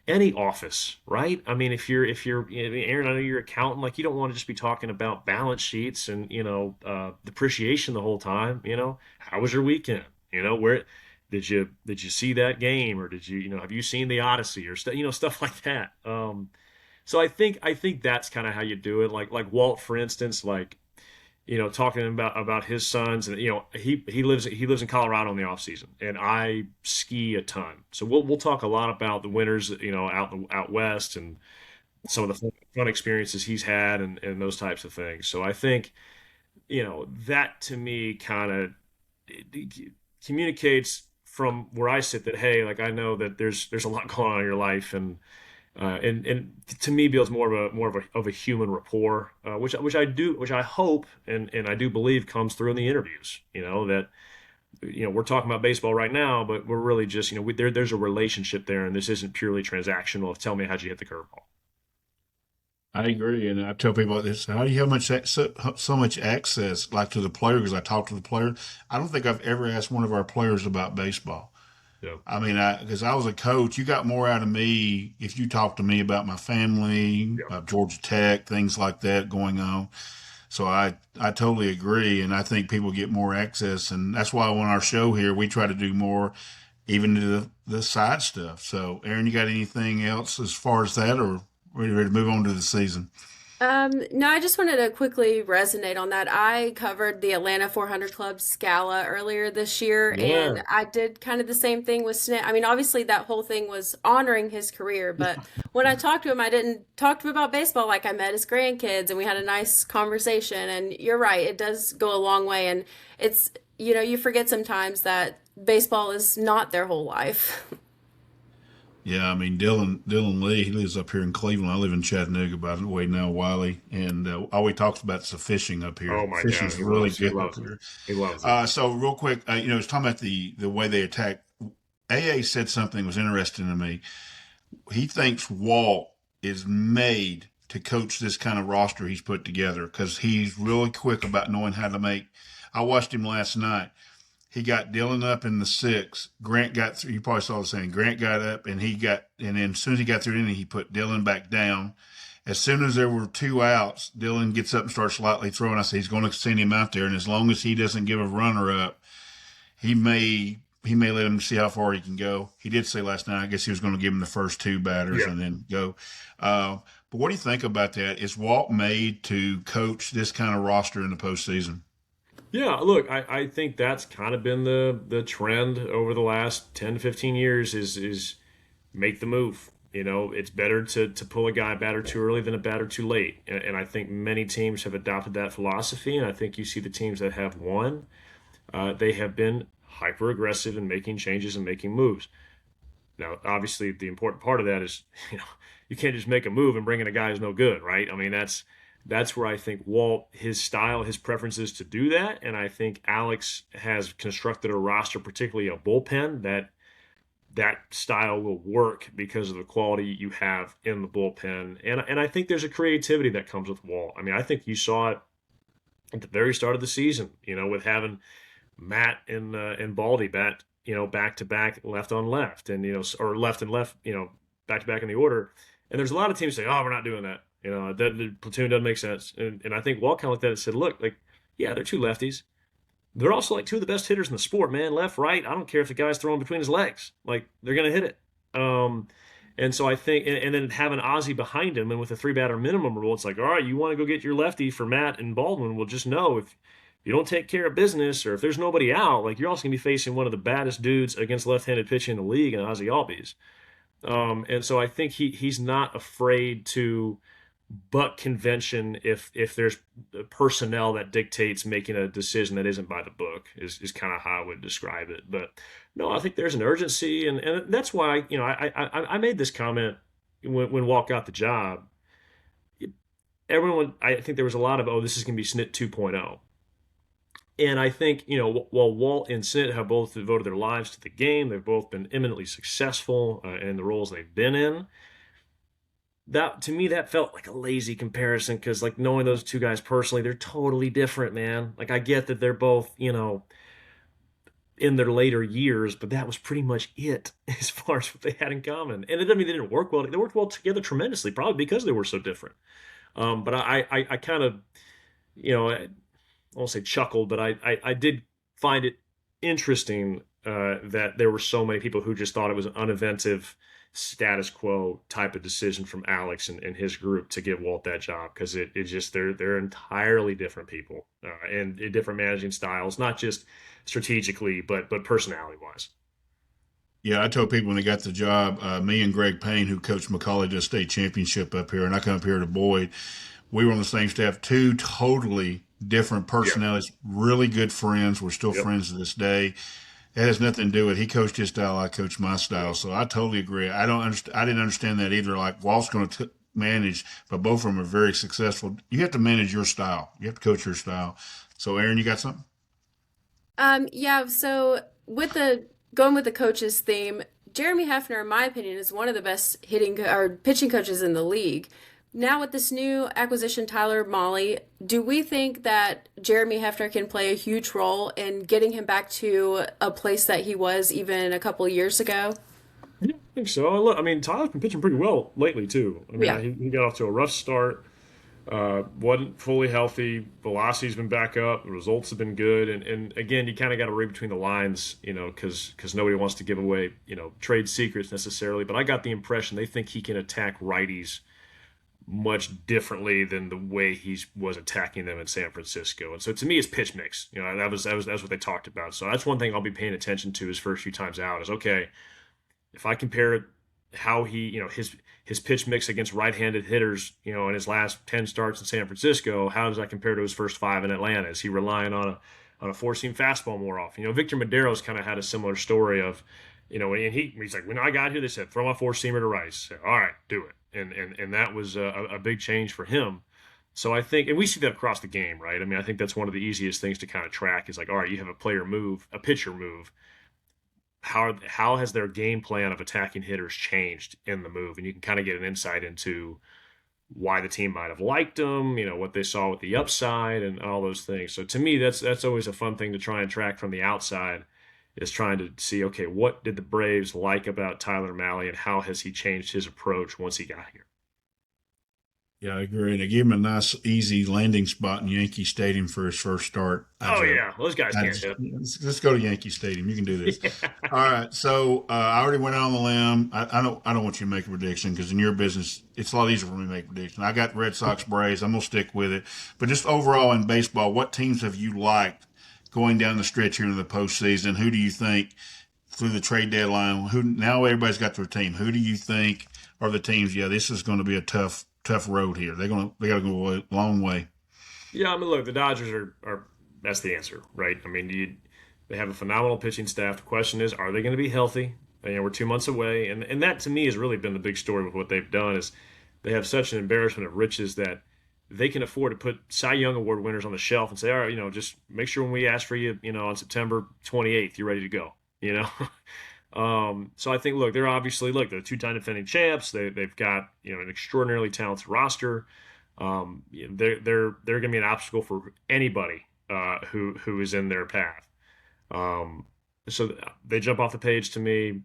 [SPEAKER 2] any office, right? I mean, if you're Aaron, I know you're an accountant. Like, you don't want to just be talking about balance sheets and depreciation the whole time. How was your weekend? Where did you see that game, or did you have you seen the Odyssey, or stuff like that. So I think that's kind of how you do it. Like Walt, for instance, like talking about his sons, and he lives in Colorado in the off season, and I ski a ton. So we'll talk a lot about the winters, out west, and some of the fun experiences he's had, and those types of things. So I think that to me kind of communicates from where I sit that, hey, like, I know that there's a lot going on in your life, and to me builds more of a human rapport, which I hope and I do believe comes through in the interviews. That we're talking about baseball right now, but we're really just there's a relationship there, and this isn't purely transactional of tell me how'd you hit the curveball.
[SPEAKER 1] I agree, and I tell people this: how do you have so much access, like, to the player? Because I talk to the player. I don't think I've ever asked one of our players about baseball.
[SPEAKER 2] Yeah.
[SPEAKER 1] I mean, because I was a coach, you got more out of me if you talked to me about my family,
[SPEAKER 2] Yeah.
[SPEAKER 1] Georgia Tech, things like that going on. So I totally agree, and I think people get more access, and that's why on our show here we try to do more, even to the side stuff. So, Aaron, you got anything else as far as that, or are you ready to move on to the season?
[SPEAKER 3] No, I just wanted to quickly resonate on that. I covered the Atlanta 400 Club Scala earlier this year,
[SPEAKER 2] Yeah.
[SPEAKER 3] and I did kind of the same thing with Snit. I mean, obviously, that whole thing was honoring his career, but when I talked to him, I didn't talk to him about baseball. Like, I met his grandkids, and we had a nice conversation. And you're right, it does go a long way. And it's, you forget sometimes that baseball is not their whole life.
[SPEAKER 1] Yeah, I mean, Dylan Lee, he lives up here in Cleveland. I live in Chattanooga, by the way, now Wiley, and all he talks about is the fishing up here.
[SPEAKER 2] Oh my God,
[SPEAKER 1] Fishing's
[SPEAKER 2] he
[SPEAKER 1] really
[SPEAKER 2] loves he
[SPEAKER 1] good up
[SPEAKER 2] loves it.
[SPEAKER 1] here.
[SPEAKER 2] He loves it.
[SPEAKER 1] So real quick, it's talking about the way they attack. AA said something that was interesting to me. He thinks Walt is made to coach this kind of roster he's put together because he's really quick about knowing how to make. I watched him last night. He got Dylan up in the sixth. Grant got through. You probably saw the same. Grant got up, and then as soon as he got through the inning, he put Dylan back down. As soon as there were two outs, Dylan gets up and starts lightly throwing. I said he's going to send him out there, and as long as he doesn't give a runner up, he may let him see how far he can go. He did say last night, I guess he was going to give him the first two batters and then go. But what do you think about that? Is Walt made to coach this kind of roster in the postseason?
[SPEAKER 2] Yeah, look, I think that's kind of been the trend over the last 10 to 15 years is make the move. It's better to pull a guy a batter too early than a batter too late. And I think many teams have adopted that philosophy, and I think you see the teams that have won, they have been hyper aggressive in making changes and making moves. Now, obviously, the important part of that is, you can't just make a move and bring in a guy who's no good, right? I mean, that's where I think Walt, his style, his preferences to do that, and I think Alex has constructed a roster, particularly a bullpen, that style will work because of the quality you have in the bullpen. And I think there's a creativity that comes with Walt. I mean, I think you saw it at the very start of the season, with having Matt and Baldy back to back, left on left, and or left and left, back to back in the order. And there's a lot of teams saying, "Oh, we're not doing that. The platoon doesn't make sense." And I think Walt kind of looked at it and said, "Look, like, yeah, they're two lefties. They're also like two of the best hitters in the sport, man. Left, right. I don't care if the guy's throwing between his legs. Like, they're gonna hit it. And so I think, and then having Ozzie behind him and with a three batter minimum rule, it's like, all right, you want to go get your lefty for Matt and Baldwin. Well, just know if you don't take care of business or if there's nobody out, like you're also going to be facing one of the baddest dudes against left-handed pitching in the league, and Ozzie Albies. And so I think he's not afraid to buck convention if there's personnel that dictates making a decision that isn't by the book is kind of how I would describe it. But no, I think there's an urgency, and that's why I made this comment when Walt got the job. Everyone, I think there was a lot of, oh, this is going to be Snit 2.0. And I think, while Walt and Snit have both devoted their lives to the game, they've both been eminently successful in the roles they've been in. That, to me, that felt like a lazy comparison because, like, knowing those two guys personally, they're totally different, man. Like, I get that they're both, in their later years, but that was pretty much it as far as what they had in common. And it doesn't mean they didn't work well. They worked well together tremendously, probably because they were so different. But I kind of, I won't say chuckled, but I did find it interesting that there were so many people who just thought it was an uninventive status quo type of decision from Alex and his group to give Walt that job because it just they're entirely different people and different managing styles, not just strategically but personality wise.
[SPEAKER 1] Yeah, I told people when they got the job, me and Greg Payne, who coached McCauley to a state championship up here, and I come up here to Boyd, we were on the same staff, two totally different personalities, really good friends. We're still friends to this day. It has nothing to do with he coached his style, I coached my style. So I totally agree. I didn't understand that either. Like Walt's going to manage, but both of them are very successful. You have to manage your style. You have to coach your style. So Erin, you got something?
[SPEAKER 3] Yeah, so going with the coaches theme, Jeremy Hefner, in my opinion, is one of the best or pitching coaches in the league. Now with this new acquisition, Tyler Mahle, do we think that Jeremy Hefner can play a huge role in getting him back to a place that he was even a couple of years ago?
[SPEAKER 2] Yeah, I think so. Look, I mean, Tyler's been pitching pretty well lately too. I mean,
[SPEAKER 3] Yeah.
[SPEAKER 2] he got off to a rough start. Wasn't fully healthy. Velocity's been back up. The results have been good. And again, you kind of got to read between the lines, because nobody wants to give away, trade secrets necessarily. But I got the impression they think he can attack righties much differently than the way he was attacking them in San Francisco. And so to me, it's pitch mix. That's what they talked about. So that's one thing I'll be paying attention to his first few times out is, okay, if I compare how he, his pitch mix against right-handed hitters, in his last 10 starts in San Francisco, how does that compare to his first 5 in Atlanta? Is he relying on a four-seam fastball more often? Victor Madero's kind of had a similar story of, and he's like, when I got here, they said, throw my four-seamer to Rice. I said, all right, do it. And that was a big change for him. So I think, and we see that across the game, right? I mean, I think that's one of the easiest things to kind of track is like, all right, you have a pitcher move. How has their game plan of attacking hitters changed in the move? And you can kind of get an insight into why the team might have liked them, what they saw with the upside and all those things. So to me, that's always a fun thing to try and track from the outside is trying to see, okay, what did the Braves like about Tyler Mahle and how has he changed his approach once he got here?
[SPEAKER 1] Yeah, I agree. They gave him a nice, easy landing spot in Yankee Stadium for his first start.
[SPEAKER 2] Yeah, those guys can't hit.
[SPEAKER 1] Let's go to Yankee Stadium. You can do this.
[SPEAKER 2] Yeah.
[SPEAKER 1] All right. So I already went out on the limb. I don't want you to make a prediction because in your business, it's a lot easier for me to make a prediction. I got Red Sox Braves. I'm gonna stick with it. But just overall in baseball, what teams have you liked going down the stretch here in the postseason? Who do you think through the trade deadline? Who now everybody's got their team? Who do you think are the teams? Yeah, this is going to be a tough road here. They got to go a long way.
[SPEAKER 2] Yeah, I mean, look, the Dodgers are that's the answer, right? I mean, they have a phenomenal pitching staff. The question is, are they going to be healthy? We're 2 months away, and that to me has really been the big story with what they've done is they have such an embarrassment of riches that they can afford to put Cy Young Award winners on the shelf and say, all right, just make sure when we ask for you, on September 28th, you're ready to go, So I think, look, they're 2-time defending champs. They've got, an extraordinarily talented roster. They're going to be an obstacle for anybody who is in their path. So they jump off the page to me.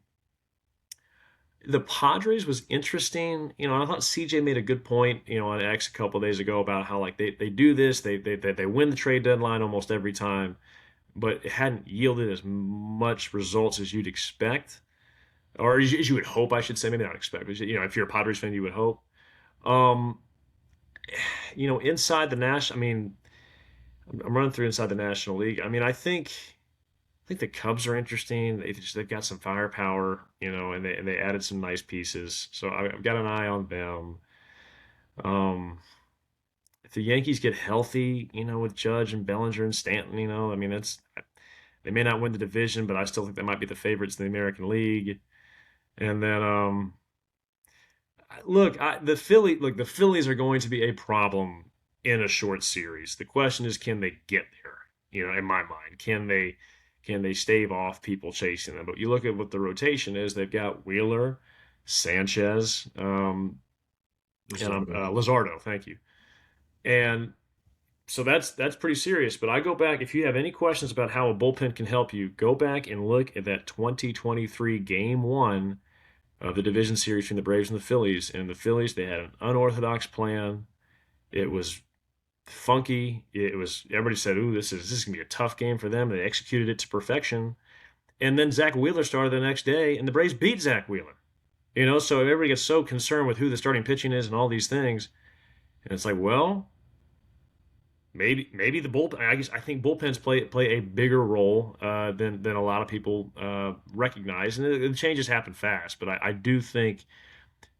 [SPEAKER 2] The Padres was interesting. I thought CJ made a good point, on X a couple of days ago about how like they do this, they win the trade deadline almost every time, but it hadn't yielded as much results as you'd expect. or as you would hope, I should say, maybe not expect, but if you're a Padres fan, you would hope. Um, inside the National, I mean, I'm running through inside the National League. I mean, I think the Cubs are interesting. They've got some firepower, and they added some nice pieces. So I've got an eye on them. Um, if the Yankees get healthy, with Judge and Bellinger and Stanton, I mean, they may not win the division, but I still think they might be the favorites in the American League. And then, the Phillies are going to be a problem in a short series. The question is, can they get there? In my mind, can they stave off people chasing them? But you look at what the rotation is. They've got Wheeler, Sanchez, and Lizardo. Thank you. And so that's pretty serious. But I go back. If you have any questions about how a bullpen can help you, go back and look at that 2023 Game One of the division series between the Braves and the Phillies. And the Phillies, they had an unorthodox plan. It was funky. It was everybody said, "Ooh, this is gonna be a tough game for them." They executed it to perfection. And then Zach Wheeler started the next day, and the Braves beat Zach Wheeler. So everybody gets so concerned with who the starting pitching is and all these things, and it's like, well, maybe the bullpen. I think bullpens play a bigger role than a lot of people recognize, and the changes happen fast. But I do think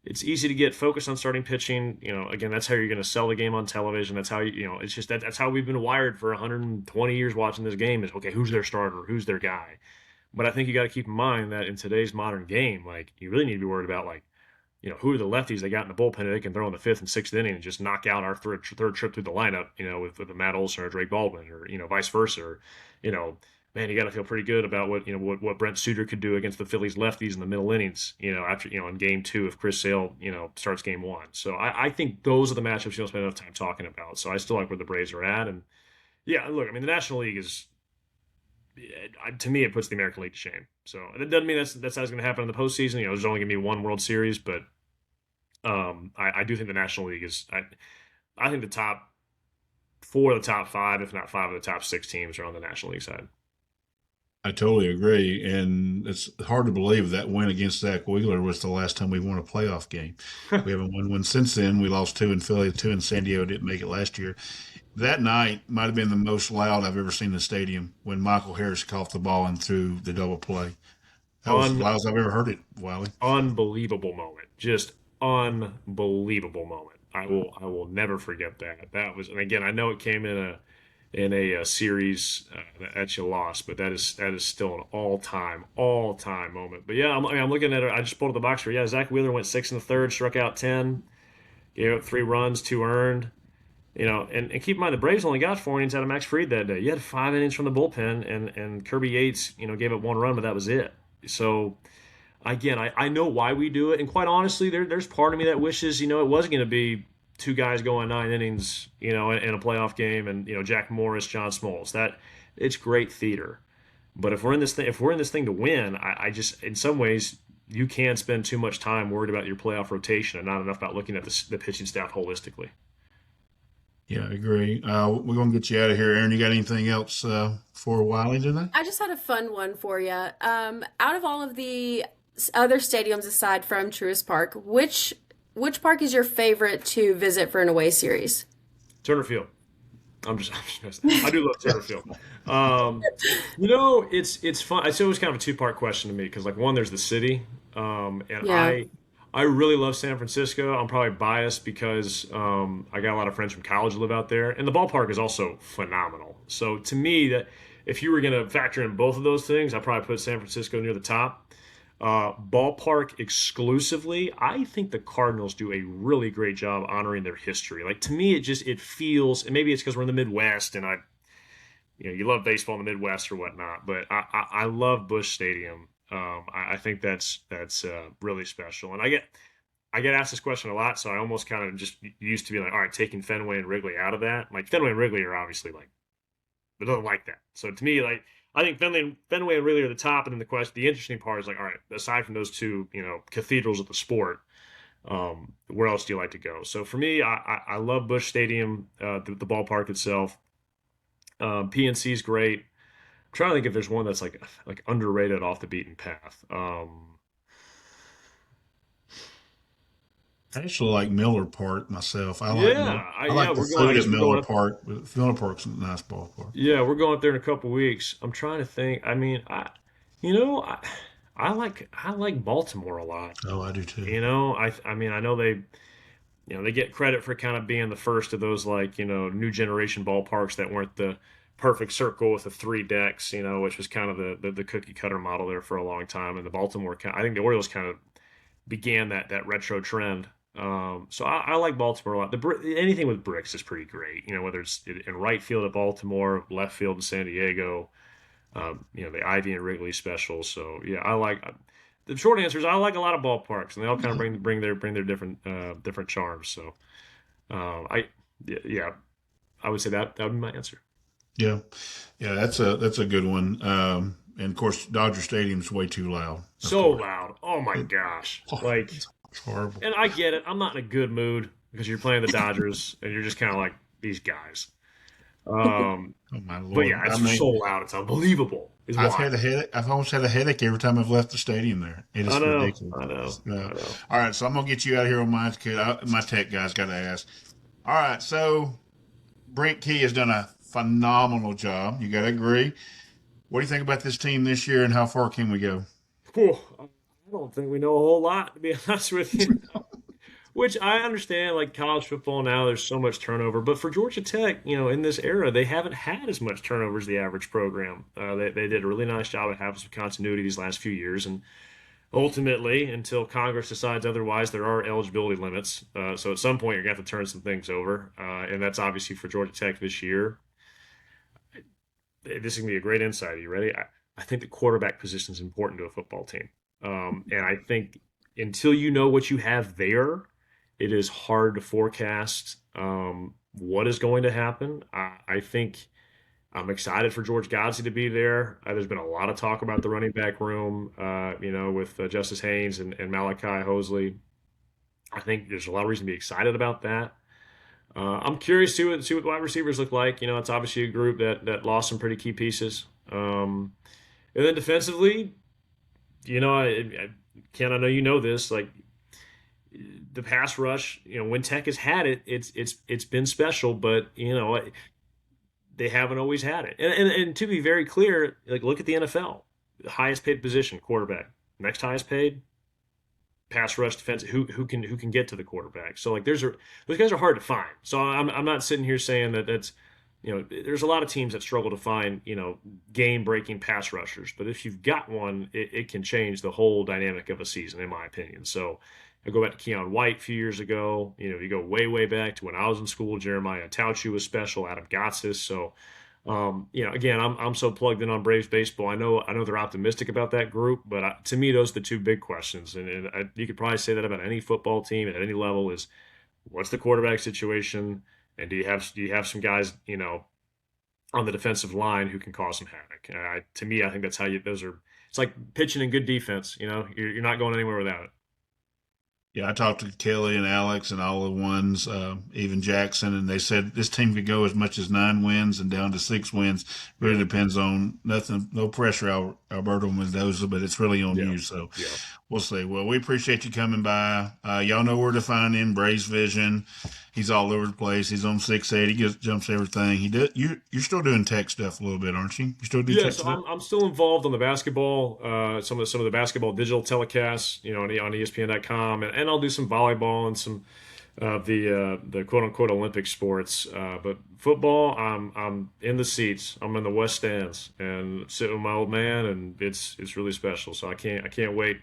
[SPEAKER 2] it's easy to get focused on starting pitching. Again, that's how you're going to sell the game on television. That's how it's just that's how we've been wired for 120 years watching this game is, okay, who's their starter? Who's their guy? But I think you got to keep in mind that in today's modern game, like, you really need to be worried about, like, who are the lefties they got in the bullpen that they can throw in the fifth and sixth inning and just knock out our third trip through the lineup, with a Matt Olson or Drake Baldwin, or, vice versa. Or, man, you got to feel pretty good about what Brent Suter could do against the Phillies lefties in the middle innings, after, in game two, if Chris Sale, starts game one. So I think those are the matchups you don't spend enough time talking about. So I still like where the Braves are at. And yeah, look, I mean, the National League is, to me, it puts the American League to shame. So it doesn't mean that's how it's going to happen in the postseason. There's only going to be one World Series, but I do think the National League is. I think the top four of the top five, if not five of the top six teams, are on the National League side.
[SPEAKER 1] I totally agree, and it's hard to believe that win against Zach Wheeler was the last time we won a playoff game. We haven't won one since then. We lost two in Philly, two in San Diego. Didn't make it last year. That night might have been the most loud I've ever seen in the stadium when Michael Harris coughed the ball and threw the double play. That was as loud as I've ever heard it, Wiley.
[SPEAKER 2] Unbelievable moment, just unbelievable moment. I will never forget that. That was, and again, I know it came in a series that you lost, but that is still an all time moment. But yeah, I'm looking at it. I just pulled up the box score. Yeah, Zach Wheeler went 6 in the third, struck out 10, gave up 3 runs, 2 earned. And keep in mind, the Braves only got 4 innings out of Max Fried that day. You had 5 innings from the bullpen, and Kirby Yates, gave up 1 run, but that was it. So again, I know why we do it, and quite honestly, there's part of me that wishes, it wasn't going to be 2 guys going 9 innings, in a playoff game, and Jack Morris, John Smoltz. That it's great theater. But if we're in this thing to win, I just, in some ways, you can spend too much time worried about your playoff rotation and not enough about looking at the pitching staff holistically.
[SPEAKER 1] Yeah, I agree. We're going to get you out of here. Aaron, you got anything else for Wiley today?
[SPEAKER 3] I just had a fun one for you. Out of all of the other stadiums aside from Truist Park, which park is your favorite to visit for an away series?
[SPEAKER 2] Turner Field. I'm just messing. I do love Turner Field. It's fun. It's always kind of a 2-part question to me because, like, one, there's the city, and
[SPEAKER 3] Yeah.
[SPEAKER 2] I really love San Francisco. I'm probably biased because I got a lot of friends from college who live out there, and the ballpark is also phenomenal. So to me, that if you were going to factor in both of those things, I'd probably put San Francisco near the top. Ballpark exclusively, I think the Cardinals do a really great job honoring their history. Like, to me, it feels, and maybe it's because we're in the Midwest, and you love baseball in the Midwest or whatnot, but I love Busch Stadium. I think that's really special, and I get asked this question a lot, so I almost kind of just used to be like, all right, taking Fenway and Wrigley out of that. Like, Fenway and Wrigley are obviously, like, they don't like that. So to me, like, I think Fenway and Wrigley are the top, and then the interesting part is, like, all right, aside from those two, cathedrals of the sport, where else do you like to go? So for me, I love Busch Stadium, the ballpark itself. PNC is great. I'm trying to think if there's one that's like underrated off the beaten path.
[SPEAKER 1] I actually like Miller Park myself. I like Miller.
[SPEAKER 2] Yeah,
[SPEAKER 1] I
[SPEAKER 2] yeah,
[SPEAKER 1] like the
[SPEAKER 2] we're going. I
[SPEAKER 1] food at
[SPEAKER 2] guess we're
[SPEAKER 1] Miller
[SPEAKER 2] going up.
[SPEAKER 1] Park. Miller Park's a nice ballpark.
[SPEAKER 2] Yeah, we're going up there in a couple weeks. I'm trying to think. I mean, you know, I like Baltimore a lot.
[SPEAKER 1] Oh, I do too.
[SPEAKER 2] I mean, I know they get credit for kind of being the first of those like new generation ballparks that weren't the perfect circle with the three decks, which was kind of the cookie cutter model there for a long time. And the Baltimore, I think the Orioles kind of began that retro trend. So I like Baltimore a lot. Anything with bricks is pretty great. Whether it's in right field at Baltimore, left field in San Diego, the Ivy and Wrigley special. So yeah, I like. The short answer is I like a lot of ballparks, and they all kind of bring their different charms. So I yeah, I would say that would be my answer.
[SPEAKER 1] Yeah, yeah, that's a good one. And of course, Dodger Stadium's way too loud. Of
[SPEAKER 2] So
[SPEAKER 1] course,
[SPEAKER 2] loud. Oh my gosh. Like,
[SPEAKER 1] it's horrible.
[SPEAKER 2] and I get it. I'm not in a good mood because you're playing the Dodgers, and you're just kind of like these guys.
[SPEAKER 1] Oh my
[SPEAKER 2] But
[SPEAKER 1] lord!
[SPEAKER 2] yeah,
[SPEAKER 1] I
[SPEAKER 2] it's
[SPEAKER 1] mean,
[SPEAKER 2] so loud. It's unbelievable. Is
[SPEAKER 1] I've
[SPEAKER 2] why.
[SPEAKER 1] had a headache. I've almost had a headache every time I've left the stadium. There, it
[SPEAKER 2] I
[SPEAKER 1] is
[SPEAKER 2] know.
[SPEAKER 1] ridiculous.
[SPEAKER 2] I know. I know.
[SPEAKER 1] All right, so I'm gonna get you out of here on mine, kid. My tech guy's got to ask. All right, so Brent Key has done a phenomenal job. You got to agree. What do you think about this team this year, and how far can we go?
[SPEAKER 2] Whew, I don't think we know a whole lot, to be honest with you. Which I understand, like college football now, there's so much turnover. But for Georgia Tech, in this era, they haven't had as much turnover as the average program. They did a really nice job of having some continuity these last few years. And ultimately, until Congress decides otherwise, there are eligibility limits. So at some point, you're going to have to turn some things over. And that's obviously for Georgia Tech this year. This is going to be a great insight. Are you ready? I think the quarterback position is important to a football team. And I think until you know what you have there, it is hard to forecast what is going to happen. I think I'm excited for George Godsey to be there. There's been a lot of talk about the running back room, with Justice Haynes and Malachi Hosley. I think there's a lot of reason to be excited about that. I'm curious to see what wide receivers look like. It's obviously a group that lost some pretty key pieces. And then defensively, Ken, I know you know this. Like the pass rush, when Tech has had it, it's been special, but they haven't always had it. And to be very clear, like look at the NFL, the highest paid position, quarterback. Next highest paid, pass rush defense. Who can get to the quarterback? So like those guys are hard to find. So I'm not sitting here saying that's there's a lot of teams that struggle to find game breaking pass rushers, but if you've got one, it can change the whole dynamic of a season, in my opinion. So I go back to Keon White a few years ago. You go way back to when I was in school. Jeremiah Tauchu was special. Adam Gotsis. So, again, I'm so plugged in on Braves baseball. I know they're optimistic about that group, but to me, those are the two big questions. And you could probably say that about any football team at any level: is what's the quarterback situation, and do you have some guys on the defensive line who can cause some havoc? To me, I think that's how those are. It's like pitching and good defense. You're not going anywhere without it.
[SPEAKER 1] Yeah, I talked to Kelly and Alex and all the ones, even Jackson, and they said this team could go as much as 9 wins and down to 6 wins. Really depends on nothing, no pressure, Alberto Mendoza, but it's really on
[SPEAKER 2] Yeah.
[SPEAKER 1] you. So
[SPEAKER 2] Yeah.
[SPEAKER 1] we'll see. Well, we appreciate you coming by. Y'all know where to find him. Braves Vision. He's all over the place. He's on 680. He jumps everything. You're still doing tech stuff a little bit, aren't you? You still do
[SPEAKER 2] Yeah,
[SPEAKER 1] tech
[SPEAKER 2] so
[SPEAKER 1] stuff?
[SPEAKER 2] I'm still involved on the basketball, some of the basketball digital telecasts, on ESPN.com, and I'll do some volleyball and some of the quote unquote Olympic sports. But football, I'm in the seats. I'm in the West stands and sitting with my old man, and it's really special. So I can't wait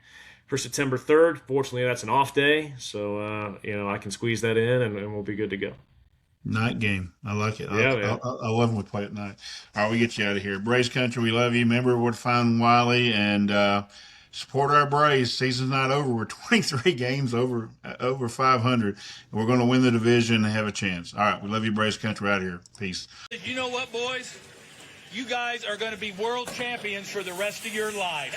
[SPEAKER 2] for September 3rd. Fortunately, that's an off day, so I can squeeze that in, and we'll be good to go.
[SPEAKER 1] Night game. I like it.
[SPEAKER 2] Yeah, man.
[SPEAKER 1] I love when we play at night. All right, we get you out of here. Braves country, we love you. Remember where to find Wiley and support our Braves. Season's not over. We're 23 games over 500, and we're going to win the division and have a chance. All right, we love you, Braves country. Out of here. Peace.
[SPEAKER 4] You know what, boys? You guys are going to be world champions for the rest of your life.